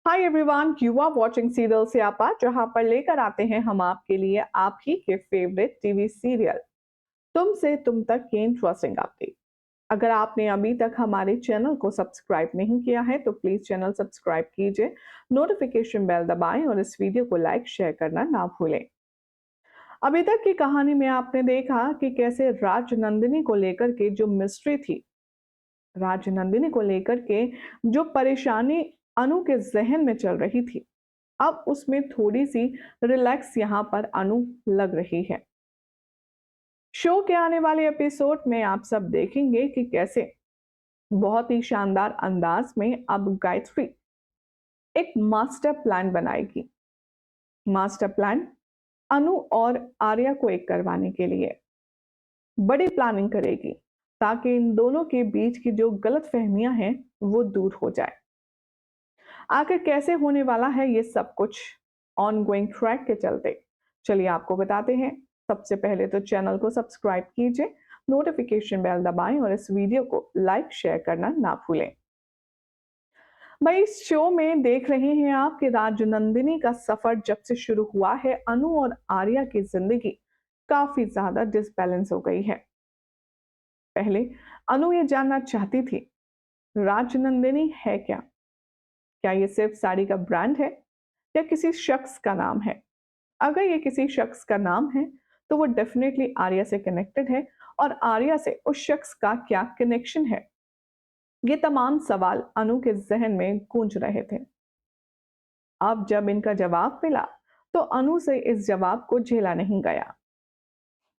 Hi everyone, you are watching serial Siyapa, जहां पर लेकर आते हैं हम आपके लिए आप ही के फेवरेट टीवी सीरियल तुम से तुम तक के इंटरेस्टिंग अपडेट। अगर आपने अभी तक हमारे चैनल को सब्सक्राइब नहीं किया है तो प्लीज चैनल सब्सक्राइब कीजिए, नोटिफिकेशन बेल दबाएं और इस वीडियो को लाइक शेयर करना ना भूलें। अभी तक की कहानी में आपने देखा कि कैसे राजनंदिनी को लेकर के जो मिस्ट्री थी, राजनंदिनी को लेकर के जो परेशानी अनु के जहन में चल रही थी, अब उसमें थोड़ी सी रिलैक्स यहां पर अनु लग रही है। शो के आने वाले एपिसोड में आप सब देखेंगे कि कैसे बहुत ही शानदार अंदाज में अब गायत्री एक मास्टर प्लान बनाएगी। मास्टर प्लान अनु और आर्या को एक करवाने के लिए बड़ी प्लानिंग करेगी, ताकि इन दोनों के बीच की जो गलत फहमियां हैं वो दूर हो जाए। आखिर कैसे होने वाला है ये सब कुछ ऑन गोइंग ट्रैक के चलते, चलिए आपको बताते हैं। सबसे पहले तो चैनल को सब्सक्राइब कीजिए, नोटिफिकेशन बेल दबाएं और इस वीडियो को लाइक शेयर करना ना भूलें। भाई, इस शो में देख रहे हैं आप कि राजनंदिनी का सफर जब से शुरू हुआ है, अनु और आर्या की जिंदगी काफी ज्यादा डिसबैलेंस हो गई है। पहले अनु ये जानना चाहती थी, राजनंदिनी है क्या? क्या ये सिर्फ साड़ी का ब्रांड है या किसी शख्स का नाम है? अगर ये किसी शख्स का नाम है तो वो डेफिनेटली आर्या से कनेक्टेड है, और आर्या से उस शख्स का क्या कनेक्शन है? ये तमाम सवाल अनु के जहन में गूंज रहे थे। अब जब इनका जवाब मिला तो अनु से इस जवाब को झेला नहीं गया।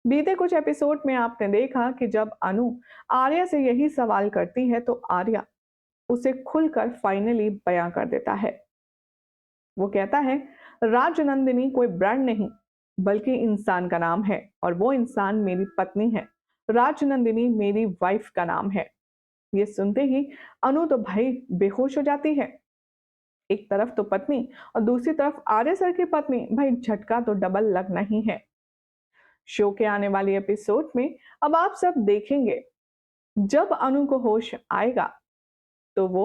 बीते कुछ एपिसोड में आपने देखा कि जब अनु आर्या से यही सवाल करती है तो आर्या उसे खुलकर फाइनली बयां कर देता है। वो कहता है, राजनंदिनी कोई ब्रांड नहीं बल्कि इंसान का नाम है, और वो इंसान मेरी पत्नी है। राजनंदिनी मेरी वाइफ का नाम है। ये सुनते ही अनु तो भाई बेहोश हो जाती है। एक तरफ तो पत्नी और दूसरी तरफ आर्य सर की पत्नी, भाई झटका तो डबल लगना ही है। शो के आने वाली एपिसोड में अब आप सब देखेंगे, जब अनु को होश आएगा तो वो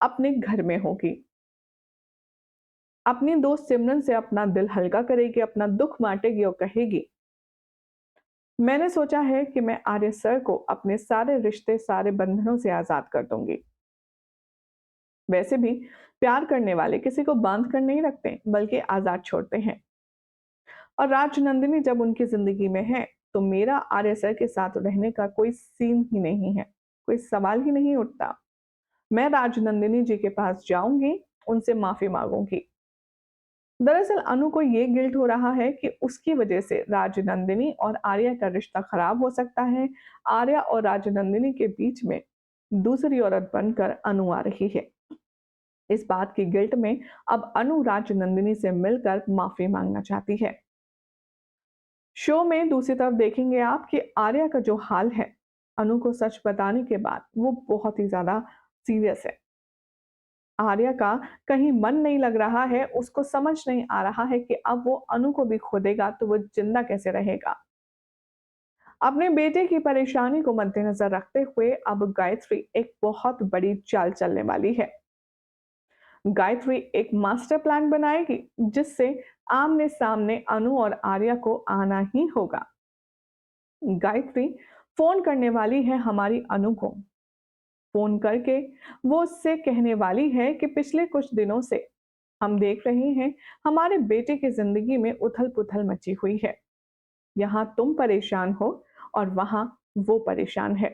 अपने घर में होगी, अपनी दोस्त सिमरन से अपना दिल हल्का करेगी, अपना दुख बांटेगी और कहेगी, मैंने सोचा है कि मैं आर्य सर को अपने सारे रिश्ते, सारे बंधनों से आजाद कर दूंगी। वैसे भी प्यार करने वाले किसी को बांध कर नहीं रखते बल्कि आजाद छोड़ते हैं, और राजनंदिनी जब उनकी जिंदगी में है तो मेरा आर्य सर के साथ रहने का कोई सीन ही नहीं है, कोई सवाल ही नहीं उठता। मैं राजनंदिनी जी के पास जाऊंगी, उनसे माफी मांगूंगी। दरअसल अनु को ये गिल्ट हो रहा है कि उसकी वजह से राजनंदिनी और आर्या का रिश्ता खराब हो सकता है। आर्या और राजनंदिनी के बीच में दूसरी औरत बनकर अनु आ रही है। इस बात की गिल्ट में अब अनु राजनंदिनी से मिलकर माफी मांगना चाहती है। शो में दूसरी तरफ देखेंगे आप कि आर्या का जो हाल है, अनु को सच बताने के बाद वो बहुत ही ज्यादा सीरियस है। आर्या का कहीं मन नहीं लग रहा है, उसको समझ नहीं आ रहा है कि अब वो अनु को भी खो देगा तो वो जिंदा कैसे रहेगा। अपने बेटे की परेशानी को मद्देनजर रखते हुए अब गायत्री एक बहुत बड़ी चाल चलने वाली है। गायत्री एक मास्टर प्लान बनाएगी जिससे आमने सामने अनु और आर्या को आना ही होगा। गायत्री फोन करने वाली है हमारी अनु को। फोन करके वो उससे कहने वाली है कि पिछले कुछ दिनों से हम देख रहे हैं हमारे बेटे की जिंदगी में उथल पुथल मची हुई है। यहाँ तुम परेशान हो और वहां वो परेशान है।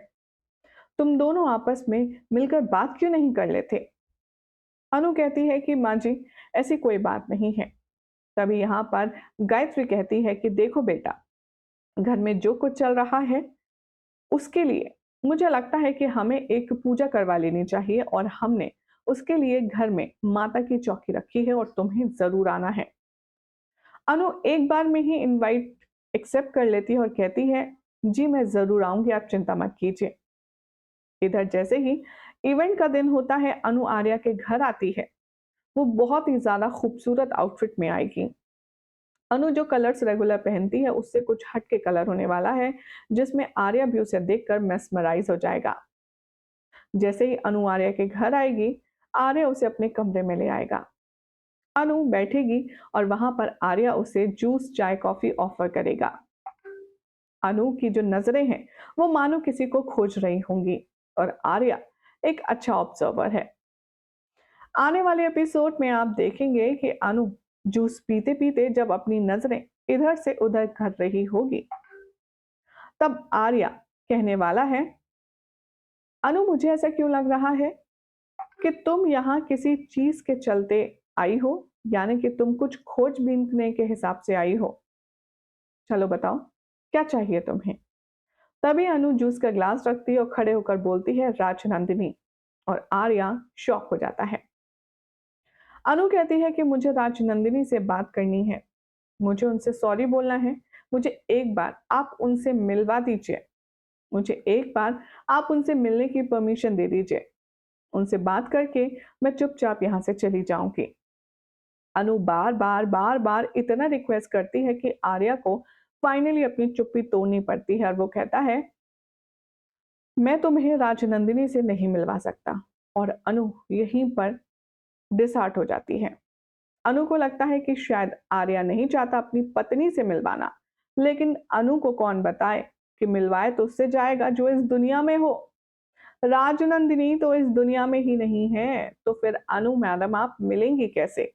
तुम दोनों आपस में मिलकर बात क्यों नहीं कर लेते? अनु कहती है कि माँ जी, ऐसी कोई बात नहीं है। तभी यहाँ पर गायत्री कहती है कि देखो बेटा, घर में जो कुछ चल रहा है उसके लिए मुझे लगता है कि हमें एक पूजा करवा लेनी चाहिए, और हमने उसके लिए घर में माता की चौकी रखी है और तुम्हें जरूर आना है। अनु एक बार में ही इनवाइट एक्सेप्ट कर लेती है और कहती है, जी मैं जरूर आऊंगी, आप चिंता मत कीजिए। इधर जैसे ही इवेंट का दिन होता है, अनु आर्या के घर आती है। वो बहुत ही ज्यादा खूबसूरत आउटफिट में आएगी। अनु जो कलर्स रेगुलर पहनती है उससे कुछ हट के कलर होने वाला है, जिसमें आर्या भी उसे देखकर मेस्मराइज हो जाएगा। जैसे ही अनु आर्या के घर आएगी, आर्या उसे अपने कमरे में ले आएगा। अनु बैठेगी और वहां पर आर्या उसे जूस चाय कॉफी ऑफर करेगा। अनु की जो नजरें हैं वो मानो किसी को खोज रही होंगी और आर्या एक अच्छा ऑब्जर्वर है। आने वाले एपिसोड में आप देखेंगे कि अनु जूस पीते पीते जब अपनी नजरें इधर से उधर कर रही होगी, तब आर्या कहने वाला है, अनु मुझे ऐसा क्यों लग रहा है कि तुम यहाँ किसी चीज के चलते आई हो, यानी कि तुम कुछ खोजबीन के हिसाब से आई हो। चलो बताओ क्या चाहिए तुम्हें। तभी अनु जूस का ग्लास रखती है और खड़े होकर बोलती है, राजनंदिनी। और आर्या शॉक हो जाता है। अनु कहती है कि मुझे राजनंदिनी से बात करनी है, मुझे उनसे सॉरी बोलना है, मुझे एक बार आप उनसे मिलवा दीजिए, मुझे एक बार आप उनसे मिलने की परमिशन दे दीजिए, उनसे बात करके मैं चुपचाप यहाँ से चली जाऊंगी। अनु बार बार इतना रिक्वेस्ट करती है कि आर्या को फाइनली अपनी चुप्पी तोड़नी पड़ती है और वो कहता है, मैं तुम्हें राजनंदिनी से नहीं मिलवा सकता। और अनु यहीं पर डिसहार्ट हो जाती है। अनु को लगता है कि शायद आर्या नहीं चाहता अपनी पत्नी से मिलवाना, लेकिन अनु को कौन बताए कि मिलवाए तो उससे जाएगा जो इस दुनिया में हो। राजनंदिनी तो इस दुनिया में ही नहीं है, तो फिर अनु मैडम आप मिलेंगी कैसे।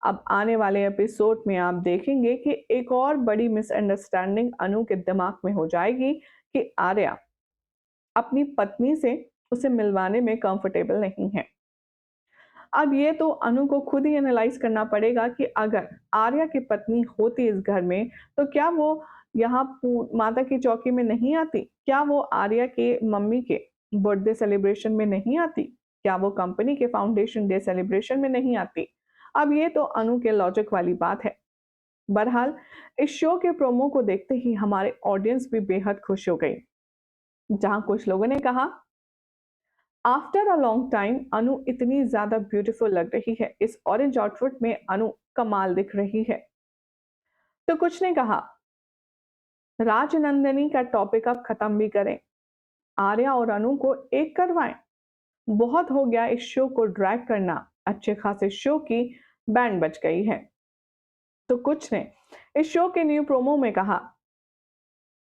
अब आने वाले एपिसोड में आप देखेंगे कि एक और बड़ी मिसअंडरस्टैंडिंग अनु के दिमाग में हो जाएगी कि आर्या अपनी पत्नी से उसे मिलवाने में कंफर्टेबल नहीं है। अब ये तो अनु को खुद ही एनालाइज करना पड़ेगा कि अगर आर्या की पत्नी होती इस घर में तो क्या वो यहाँ माता की चौकी में नहीं आती, क्या वो आर्या के मम्मी के बर्थडे सेलिब्रेशन में नहीं आती, क्या वो कंपनी के फाउंडेशन डे सेलिब्रेशन में नहीं आती। अब ये तो अनु के लॉजिक वाली बात है। बहरहाल इस शो के प्रोमो को देखते ही हमारे ऑडियंस भी बेहद खुश हो गई, जहां कुछ लोगों ने कहा, आफ्टर अ लॉन्ग टाइम अनु इतनी ज्यादा ब्यूटीफुल लग रही है, इस ऑरेंज आउटफिट में अनु कमाल दिख रही है। तो कुछ ने कहा, राजनंदिनी का टॉपिक अब खत्म भी करें, आर्या और अनु को एक करवाएं, बहुत हो गया इस शो को ड्रैग करना, अच्छे खासे शो की बैंड बज गई है। तो कुछ ने इस शो के न्यू प्रोमो में कहा,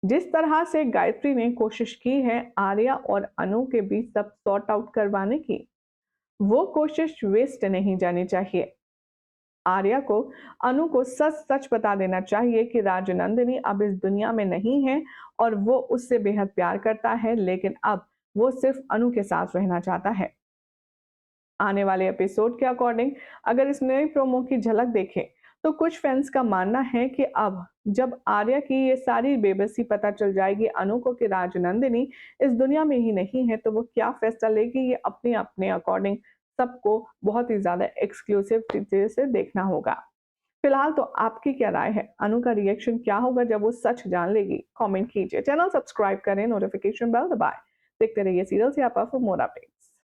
जिस तरह से गायत्री ने कोशिश की है आर्या और अनु के बीच सब सॉर्ट आउट करवाने की, वो कोशिश वेस्ट नहीं जानी चाहिए। आर्या को अनु को सच सच बता देना चाहिए कि राजनंदिनी अब इस दुनिया में नहीं है और वो उससे बेहद प्यार करता है, लेकिन अब वो सिर्फ अनु के साथ रहना चाहता है। आने वाले एपिसोड के अकॉर्डिंग अगर इस नई प्रोमो की झलक देखें तो कुछ फैंस का मानना है कि अब जब आर्या की ये सारी बेबसी पता चल जाएगी अनु को कि राजनंदिनी इस दुनिया में ही नहीं है, तो वो क्या फैसला लेगी ये अपने अपने अकॉर्डिंग सबको बहुत ही ज्यादा एक्सक्लूसिव तरीके से देखना होगा। फिलहाल तो आपकी क्या राय है, अनु का रिएक्शन क्या होगा जब वो सच जान लेगी। कमेंट कीजिए, चैनल सब्सक्राइब करें, नोटिफिकेशन बेल दबाएं। देखते रहिए सीरियल से आप फॉर मोर अपडेट।